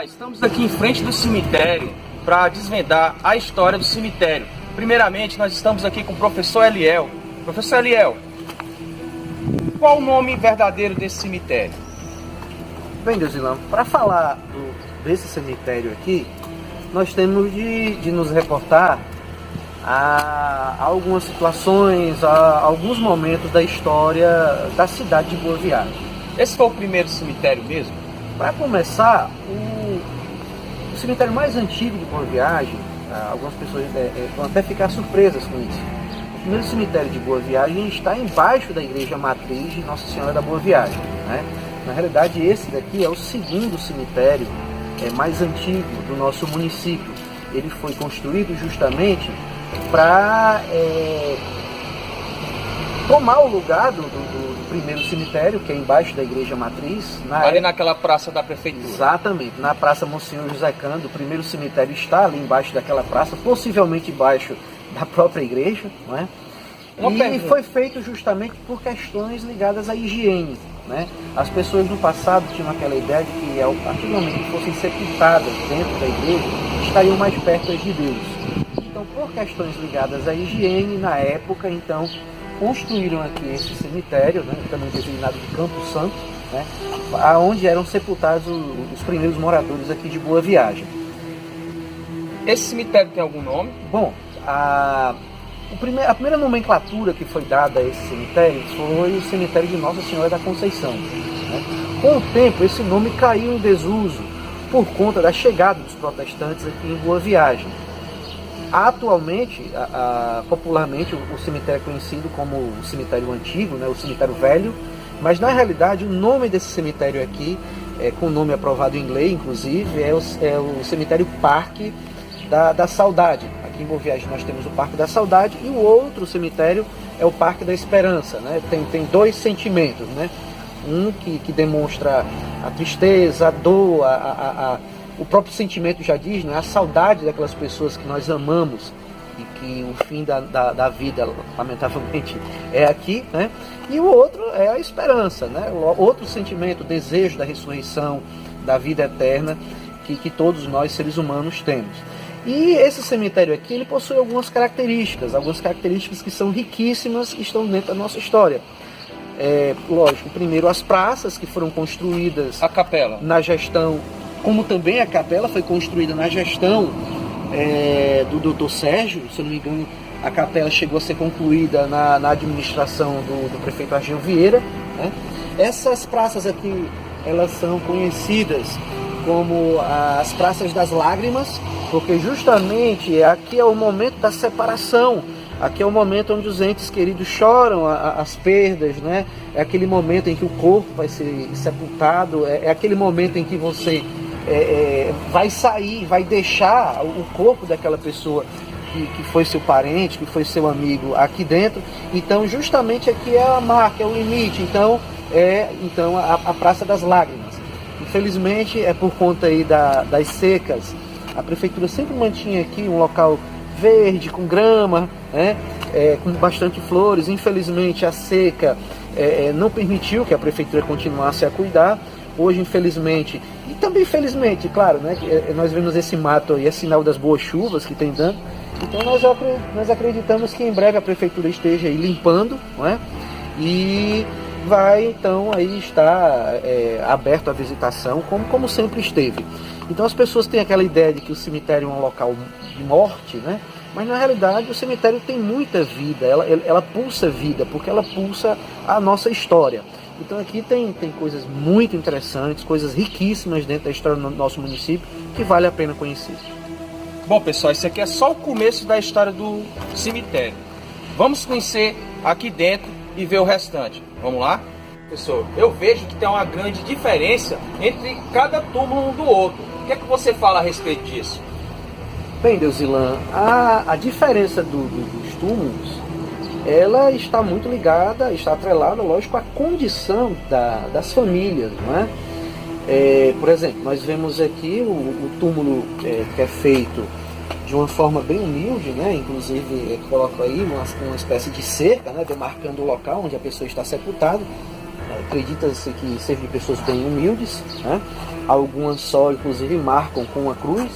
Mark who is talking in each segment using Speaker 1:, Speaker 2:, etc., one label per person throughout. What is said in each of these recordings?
Speaker 1: Estamos aqui em frente do cemitério para desvendar a história do cemitério. Primeiramente, nós estamos aqui com o professor Eliel. Professor Eliel, qual o nome verdadeiro desse cemitério?
Speaker 2: Bem, Deusilão, para falar desse cemitério aqui, nós temos de nos reportar a algumas situações, a alguns momentos da história da cidade de Boa Viagem.
Speaker 1: Esse foi o primeiro cemitério mesmo?
Speaker 2: Para começar, o cemitério mais antigo de Boa Viagem, algumas pessoas vão até ficar surpresas com isso. O primeiro cemitério de Boa Viagem está embaixo da igreja matriz de Nossa Senhora da Boa Viagem, né? Na realidade, esse daqui é o segundo cemitério mais antigo do nosso município. Ele foi construído justamente para tomar o lugar do primeiro cemitério, que é embaixo da igreja matriz.
Speaker 1: Ali naquela praça da prefeitura.
Speaker 2: Exatamente, na Praça Monsenhor José Cândido. O primeiro cemitério está ali embaixo daquela praça, possivelmente embaixo da própria igreja, não é? E foi feito justamente por questões ligadas à higiene, né? As pessoas no passado tinham aquela ideia de que, a partir do momento que fossem sepultadas dentro da igreja, estariam mais perto de Deus. Então, por questões ligadas à higiene, na época, então, construíram aqui esse cemitério, né, também designado de Campo Santo, né, onde eram sepultados os primeiros moradores aqui de Boa Viagem.
Speaker 1: Esse cemitério tem algum nome?
Speaker 2: Bom, a primeira nomenclatura que foi dada a esse cemitério foi o cemitério de Nossa Senhora da Conceição, né? Com o tempo, esse nome caiu em desuso por conta da chegada dos protestantes aqui em Boa Viagem. Atualmente, popularmente, o cemitério é conhecido como o cemitério antigo, né, o cemitério velho, mas na realidade o nome desse cemitério aqui, com o nome aprovado em lei, inclusive, é o cemitério Parque da Saudade. Aqui em Boa Viagem nós temos o Parque da Saudade e o outro cemitério é o Parque da Esperança, né? Tem dois sentimentos, né? Um que demonstra a tristeza, a dor, o próprio sentimento já diz, né? A saudade daquelas pessoas que nós amamos e que o fim da vida, lamentavelmente, é aqui, né? E o outro é a esperança, né? Outro sentimento, o desejo da ressurreição, da vida eterna que todos nós, seres humanos, temos. E esse cemitério aqui, ele possui algumas características que são riquíssimas e estão dentro da nossa história. Lógico, primeiro as praças que foram construídas...
Speaker 1: A capela.
Speaker 2: Na gestão, como também a capela foi construída na gestão do Dr. Sérgio, se eu não me engano, a capela chegou a ser concluída na administração do prefeito Argel Vieira, né? Essas praças aqui, elas são conhecidas como as Praças das Lágrimas, porque justamente aqui é o momento da separação, aqui é o momento onde os entes queridos choram as perdas, né? É aquele momento em que o corpo vai ser sepultado, é aquele momento em que você vai sair, vai deixar o corpo daquela pessoa que foi seu parente, que foi seu amigo aqui dentro. Então justamente aqui é a marca, é o limite, então a Praça das Lágrimas. Infelizmente, por conta aí das secas, a prefeitura sempre mantinha aqui um local verde, com grama, né? Com bastante flores. Infelizmente, a seca não permitiu que a prefeitura continuasse a cuidar. Hoje, infelizmente, e também felizmente, claro, né? Nós vemos esse mato aí, é sinal das boas chuvas que tem dando. Então, nós acreditamos que em breve a prefeitura esteja aí limpando, não é? E vai então aí estar aberto à visitação, como sempre esteve. Então as pessoas têm aquela ideia de que o cemitério é um local de morte, né? Mas na realidade o cemitério tem muita vida, ela pulsa vida, porque ela pulsa a nossa história. Então aqui tem coisas muito interessantes, coisas riquíssimas dentro da história do nosso município, que vale a pena conhecer.
Speaker 1: Bom, pessoal, esse aqui é só o começo da história do cemitério. Vamos conhecer aqui dentro e ver o restante. Vamos lá? Professor, eu vejo que tem uma grande diferença entre cada túmulo um do outro. O que é que você fala a respeito disso?
Speaker 2: Bem, Deusilan, a diferença dos túmulos, ela está muito ligada, está atrelada, lógico, à condição das famílias, não é? Por exemplo, nós vemos aqui o túmulo que é feito de uma forma bem humilde, né? Inclusive coloca aí uma espécie de cerca, né? Demarcando o local onde a pessoa está sepultada. acredita-se que seja de pessoas bem humildes, né? Algumas só, inclusive, marcam com uma cruz.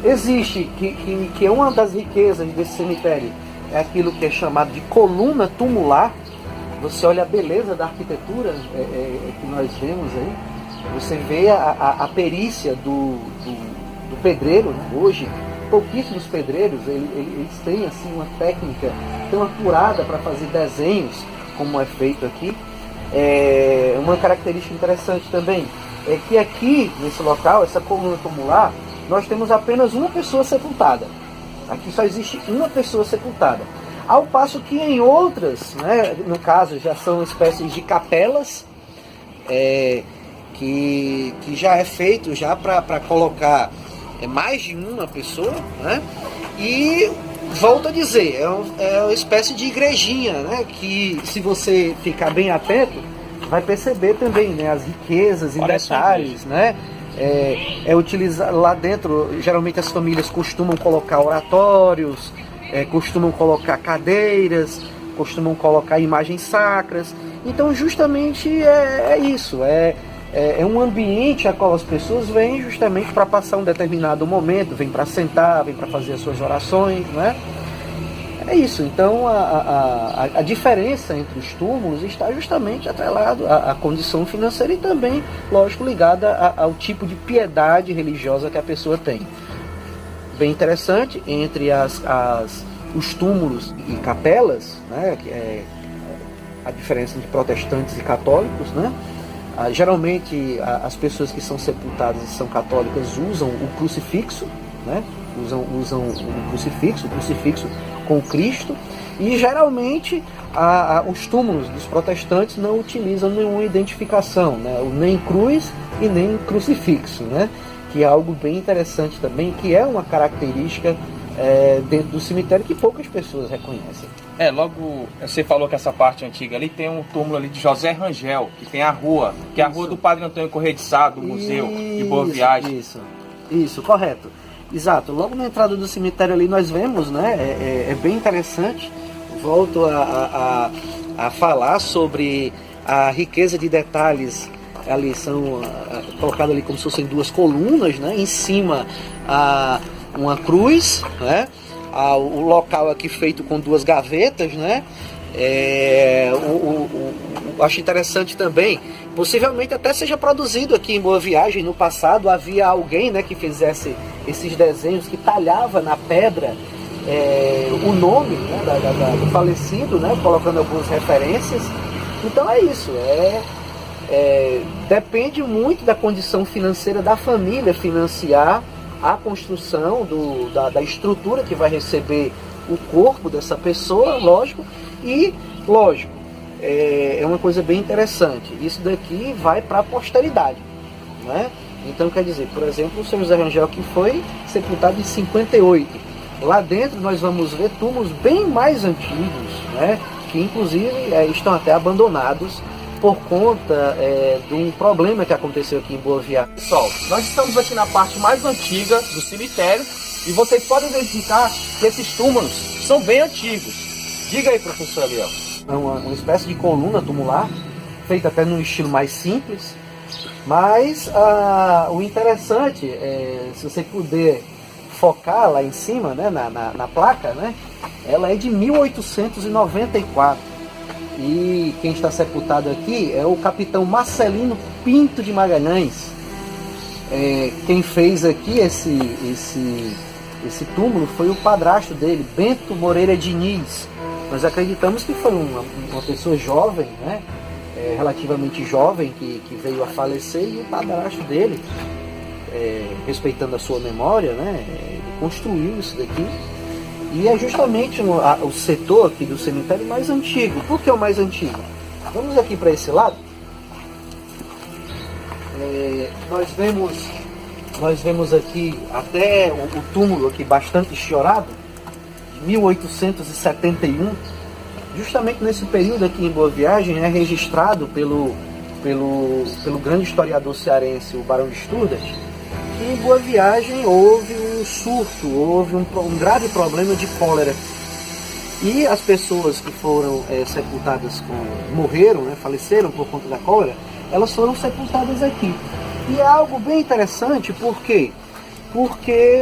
Speaker 2: Existe, que é uma das riquezas desse cemitério, é aquilo que é chamado de coluna tumular. Você olha a beleza da arquitetura que nós vemos aí, você vê a perícia do pedreiro, né? Hoje, pouquíssimos pedreiros, eles têm assim, uma técnica tão apurada para fazer desenhos, como é feito aqui. Uma característica interessante também é que aqui, nesse local, essa coluna tumular, nós temos apenas uma pessoa sepultada. Aqui só existe uma pessoa sepultada. Ao passo que em outras, né, no caso, já são espécies de capelas, que já é feito já para colocar mais de uma pessoa, né? E volto a dizer, é uma espécie de igrejinha, né? Que se você ficar bem atento, vai perceber também, né, as riquezas e detalhes, né? Utilizar lá dentro, geralmente as famílias costumam colocar oratórios, costumam colocar cadeiras, costumam colocar imagens sacras. Então justamente isso, é um ambiente a qual as pessoas vêm justamente para passar um determinado momento, vêm para sentar, vêm para fazer as suas orações, né? É isso. Então a diferença entre os túmulos está justamente atrelado à condição financeira e também, lógico, ligada ao tipo de piedade religiosa que a pessoa tem. Bem interessante, entre os túmulos e capelas, né, que é a diferença entre protestantes e católicos, né? Geralmente as pessoas que são sepultadas e são católicas usam o crucifixo, né? Usam o crucifixo com Cristo, e geralmente os túmulos dos protestantes não utilizam nenhuma identificação, né? Nem cruz e nem crucifixo, né? Que é algo bem interessante também, que é uma característica dentro do cemitério que poucas pessoas reconhecem.
Speaker 1: Logo, você falou que essa parte antiga ali tem um túmulo ali de José Rangel, que tem a rua, que é a rua do Padre Antônio Corrêa de Sá, do Museu de Boa Viagem.
Speaker 2: Isso, correto. Exato, logo na entrada do cemitério ali nós vemos, né, é bem interessante, volto a falar sobre a riqueza de detalhes. Ali são colocados ali como se fossem duas colunas, né, em cima uma cruz, né, o local aqui feito com duas gavetas, né. Acho interessante também, possivelmente até seja produzido aqui em Boa Viagem. No passado havia alguém, né, que fizesse esses desenhos, que talhava na pedra o nome, né, do falecido, né, colocando algumas referências. Então é isso, depende muito da condição financeira da família financiar a construção da estrutura que vai receber o corpo dessa pessoa, lógico, é uma coisa bem interessante. Isso daqui vai para a posteridade, né? Então, quer dizer, por exemplo, o São José Rangel, que foi sepultado em 58. Lá dentro nós vamos ver túmulos bem mais antigos, né? Que inclusive estão até abandonados por conta de um problema que aconteceu aqui em Boa Viagem.
Speaker 1: Pessoal, nós estamos aqui na parte mais antiga do cemitério e vocês podem verificar que esses túmulos são bem antigos. Diga aí, professor Eliel.
Speaker 2: É uma espécie de coluna tumular, feita até num estilo mais simples, mas o interessante se você puder focar lá em cima, né, na placa, né, ela é de 1894. E quem está sepultado aqui é o capitão Marcelino Pinto de Magalhães. Quem fez aqui esse túmulo foi o padrasto dele, Bento Moreira Diniz. Nós acreditamos que foi uma pessoa jovem, né? Relativamente jovem, que veio a falecer, e o padrasto dele, respeitando a sua memória, né? Ele construiu isso daqui. E é justamente o setor aqui do cemitério mais antigo. Por que o mais antigo? Vamos aqui para esse lado. Nós vemos aqui até o túmulo aqui bastante chorado, de 1871. Justamente nesse período aqui em Boa Viagem é registrado pelo grande historiador cearense, o Barão de Sturdas, que em Boa Viagem houve um surto, houve um grave problema de cólera. E as pessoas que foram sepultadas morreram, né, faleceram por conta da cólera, elas foram sepultadas aqui. E é algo bem interessante, por quê? Porque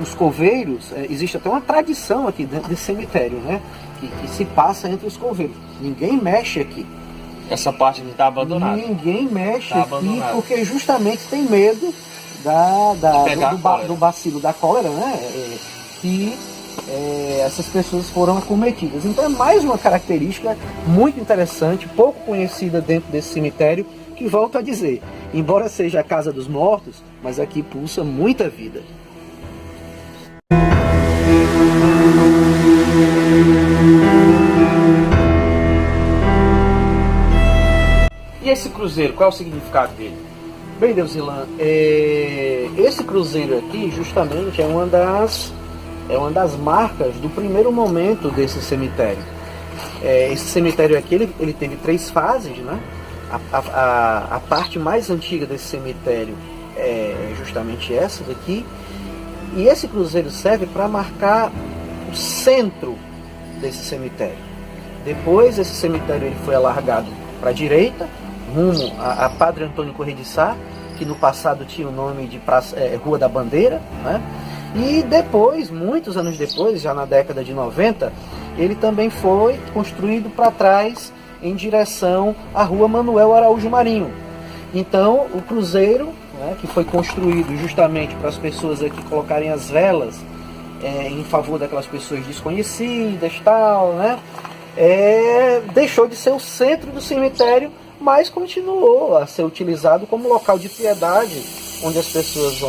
Speaker 2: os coveiros, existe até uma tradição aqui dentro desse cemitério, né, que se passa entre os coveiros. Ninguém mexe aqui.
Speaker 1: Essa parte que está abandonada.
Speaker 2: Ninguém mexe aqui porque justamente tem medo do bacilo da cólera, né? Que essas pessoas foram acometidas. Então é mais uma característica muito interessante, pouco conhecida dentro desse cemitério, que volto a dizer, embora seja a casa dos mortos, mas aqui pulsa muita vida.
Speaker 1: E esse cruzeiro, qual é o significado dele?
Speaker 2: Bem, Deusilan, esse cruzeiro aqui justamente é uma das marcas do primeiro momento desse cemitério. Esse cemitério aqui ele teve 3 fases, né? A parte mais antiga desse cemitério é justamente essa daqui. E esse cruzeiro serve para marcar o centro desse cemitério. Depois esse cemitério ele foi alargado para a direita, rumo a Padre Antônio Corrêa de Sá, que no passado tinha o nome de Rua da Bandeira, né? E depois, muitos anos depois, já na década de 90, ele também foi construído para trás em direção à Rua Manuel Araújo Marinho. Então o cruzeiro, né, que foi construído justamente para as pessoas aqui colocarem as velas em favor daquelas pessoas desconhecidas, tal, né? Deixou de ser o centro do cemitério, mas continuou a ser utilizado como local de piedade, onde as pessoas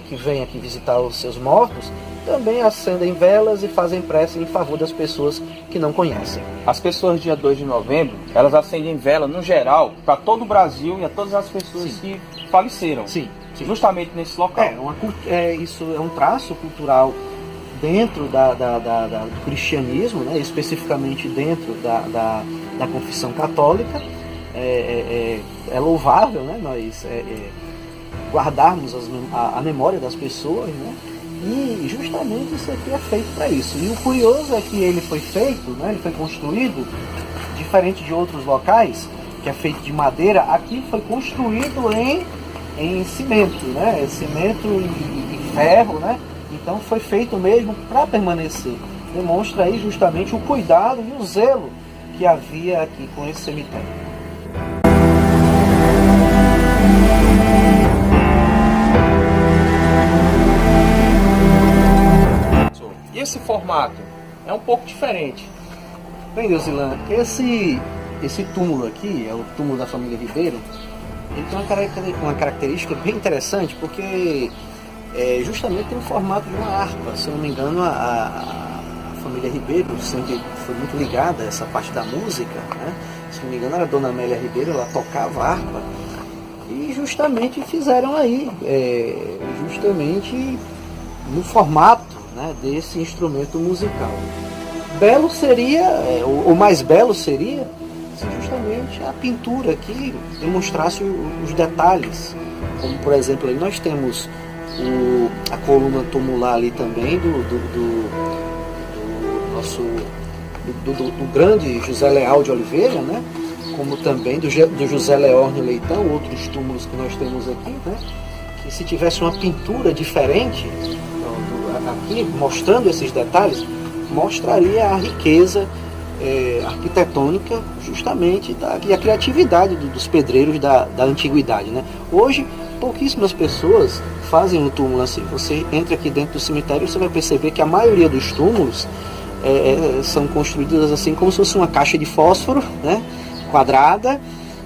Speaker 2: que vêm aqui visitar os seus mortos também acendem velas e fazem prece em favor das pessoas que não conhecem.
Speaker 1: As pessoas dia 2 de novembro, elas acendem vela no geral para todo o Brasil e a todas as pessoas que faleceram.
Speaker 2: Sim.
Speaker 1: Justamente nesse local.
Speaker 2: Isso é um traço cultural dentro do cristianismo, né, especificamente dentro da confissão católica. É louvável, né, nós guardarmos a memória das pessoas, né, e justamente isso aqui é feito para isso. E o curioso é que ele foi feito, né, ele foi construído diferente de outros locais, que é feito de madeira. Aqui foi construído em cimento, né, cimento e ferro, né. Então foi feito mesmo para permanecer. Demonstra aí justamente o cuidado e o zelo que havia aqui com esse cemitério.
Speaker 1: E esse formato é um pouco diferente.
Speaker 2: Bem, Deusilan, esse túmulo aqui, é o túmulo da família Ribeiro, ele tem uma característica bem interessante, porque justamente tem o formato de uma harpa. Se eu não me engano, a família Ribeiro sempre foi muito ligada a essa parte da música, né? Se não me engano, era a dona Amélia Ribeiro, ela tocava harpa, e justamente fizeram aí, justamente no formato, né, desse instrumento musical. Belo seria, o mais belo seria, se justamente a pintura aqui demonstrasse os detalhes, como por exemplo, aí nós temos a coluna tumular ali também do grande José Leal de Oliveira, né? Como também do José Leórnio Leitão, outros túmulos que nós temos aqui, né? Que se tivesse uma pintura diferente aqui, mostrando esses detalhes, mostraria a riqueza arquitetônica justamente e a criatividade dos pedreiros da antiguidade, né? Hoje, pouquíssimas pessoas fazem um túmulo assim. Você entra aqui dentro do cemitério e você vai perceber que a maioria dos túmulos são construídos assim como se fosse uma caixa de fósforo, né, quadrada,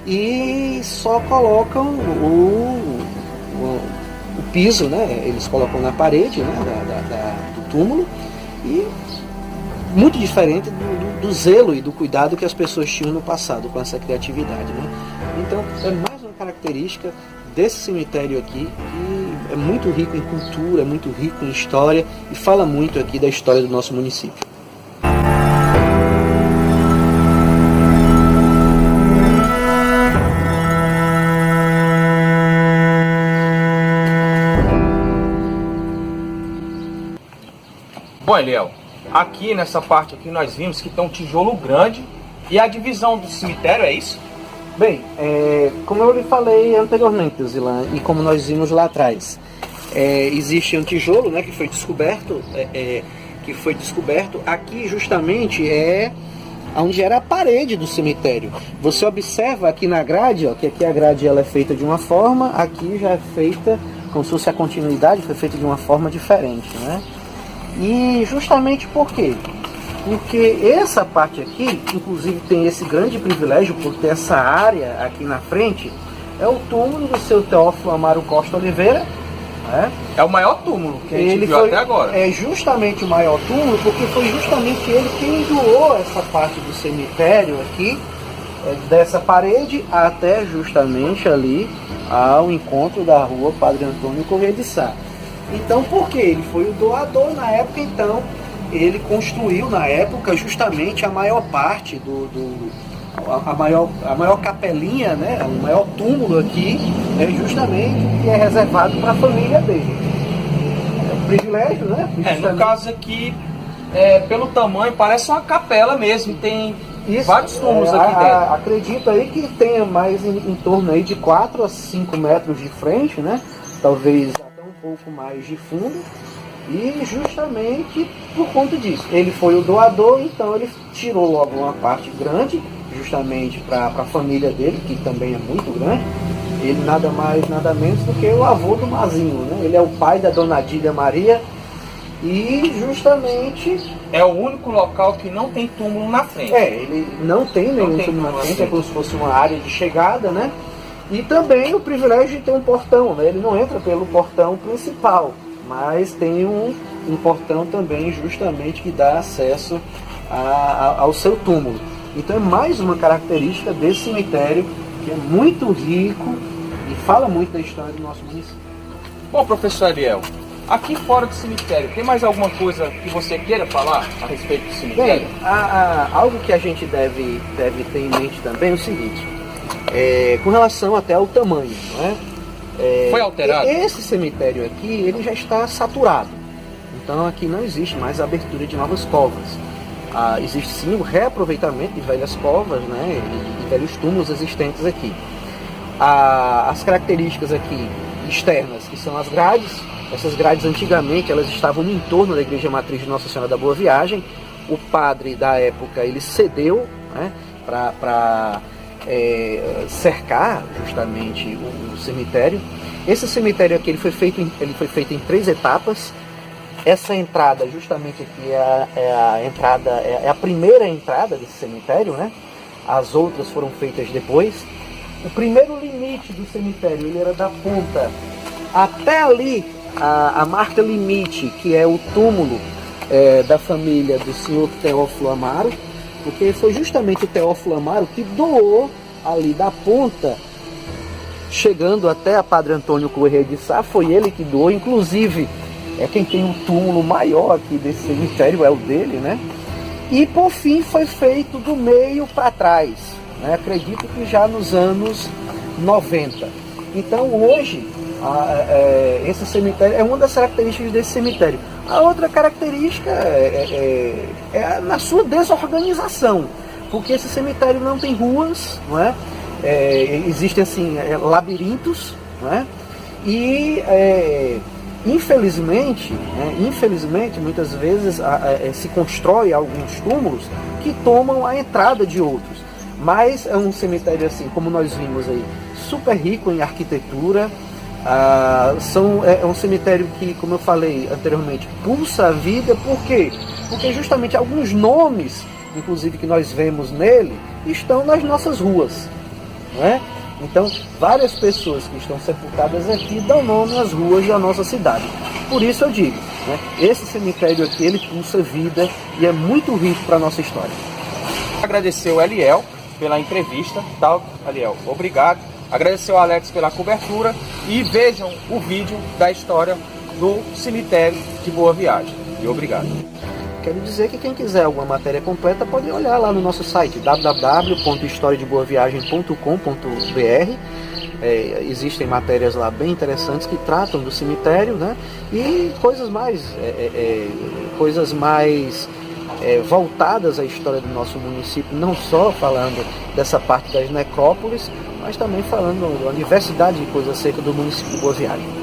Speaker 2: e só colocam o piso, né, eles colocam na parede, né, do túmulo, e muito diferente do zelo e do cuidado que as pessoas tinham no passado com essa criatividade, né? Então é mais uma característica desse cemitério aqui, que é muito rico em cultura, é muito rico em história e fala muito aqui da história do nosso município.
Speaker 1: Bom, Eliel, aqui nessa parte aqui nós vimos que tem um tijolo grande e a divisão do cemitério, é isso?
Speaker 2: Bem, como eu lhe falei anteriormente, Zilan, e como nós vimos lá atrás, existe um tijolo, né, que foi descoberto, aqui justamente onde era a parede do cemitério. Você observa aqui na grade, ó, que aqui a grade ela é feita de uma forma, aqui já é feita como se fosse a continuidade, foi feita de uma forma diferente, né? E justamente por quê? Porque essa parte aqui, inclusive, tem esse grande privilégio por ter essa área aqui na frente, é o túmulo do seu Teófilo Amaro Costa Oliveira, né?
Speaker 1: É o maior túmulo que a gente viu até agora.
Speaker 2: É justamente o maior túmulo, porque foi justamente ele quem doou essa parte do cemitério aqui, dessa parede até justamente ali ao encontro da rua Padre Antônio Corrêa de Sá. Então, por quê? Ele foi o doador na época, então ele construiu na época justamente a maior parte a maior capelinha, né, o maior túmulo aqui, justamente que é reservado para a família dele. É um privilégio, né?
Speaker 1: No caso aqui, pelo tamanho, parece uma capela mesmo, tem vários túmulos aqui dentro.
Speaker 2: Acredito aí que tenha mais em torno aí de 4 a 5 metros de frente, né? Talvez até um pouco mais de fundo. E justamente por conta disso, ele foi o doador, então ele tirou logo uma parte grande, justamente para a família dele, que também é muito grande. Ele nada mais, nada menos do que o avô do Mazinho, né? Ele é o pai da Dona Adília Maria e justamente...
Speaker 1: É o único local que não tem túmulo na frente.
Speaker 2: Ele não tem nenhum túmulo na frente, é como se fosse uma área de chegada, né? E também o privilégio de ter um portão, né? Ele não entra pelo portão principal, mas tem um portão também justamente que dá acesso ao seu túmulo. Então é mais uma característica desse cemitério que é muito rico e fala muito da história do nosso município.
Speaker 1: Bom, professor Ariel, aqui fora do cemitério, tem mais alguma coisa que você queira falar a respeito do cemitério?
Speaker 2: Bem, algo que a gente deve ter em mente também é o seguinte, com relação até ao tamanho, não é?
Speaker 1: Foi alterado?
Speaker 2: Esse cemitério aqui, ele já está saturado. Então aqui não existe mais a abertura de novas covas. Existe sim o reaproveitamento de velhas covas, né, e velhos túmulos existentes aqui. As características aqui externas, que são as grades. Essas grades antigamente elas estavam no entorno da igreja matriz de Nossa Senhora da Boa Viagem. O padre da época ele cedeu, né, para cercar justamente o cemitério. Esse cemitério aqui ele foi feito em 3 etapas. Essa entrada justamente aqui é a primeira entrada desse cemitério, né? As outras foram feitas depois. O primeiro limite do cemitério ele era da ponta até ali a marca limite, que é o túmulo da família do senhor Teófilo Amaro, porque foi justamente o Teófilo Amaro que doou ali da ponta, chegando até a Padre Antônio Corrêa de Sá, foi ele que doou, inclusive quem tem um túmulo maior aqui desse cemitério é o dele, né? E por fim foi feito do meio para trás, né? Acredito que já nos anos 90. Então hoje esse cemitério é uma das características desse cemitério. A outra característica é na sua desorganização, porque esse cemitério não tem ruas, não é? Existem assim labirintos, não é? E infelizmente, muitas vezes se constrói alguns túmulos que tomam a entrada de outros. Mas é um cemitério assim, como nós vimos aí, super rico em arquitetura. É um cemitério que, como eu falei anteriormente, pulsa a vida. Por quê? Porque justamente alguns nomes, inclusive que nós vemos nele, estão nas nossas ruas, não é? Então, várias pessoas que estão sepultadas aqui dão nome às ruas da nossa cidade. Por isso eu digo, né, esse cemitério aqui, ele pulsa vida e é muito rico para a nossa história.
Speaker 1: Agradecer o Eliel pela entrevista, tá, Eliel? Obrigado. Agradecer ao Alex pela cobertura e vejam o vídeo da história do cemitério de Boa Viagem. E obrigado.
Speaker 2: Quero dizer que quem quiser alguma matéria completa pode olhar lá no nosso site www.historiadeboaviagem.com.br. Existem matérias lá bem interessantes que tratam do cemitério, né? E coisas mais voltadas à história do nosso município, não só falando dessa parte das necrópolis, mas também falando uma diversidade de coisas acerca do município de Boa Viagem.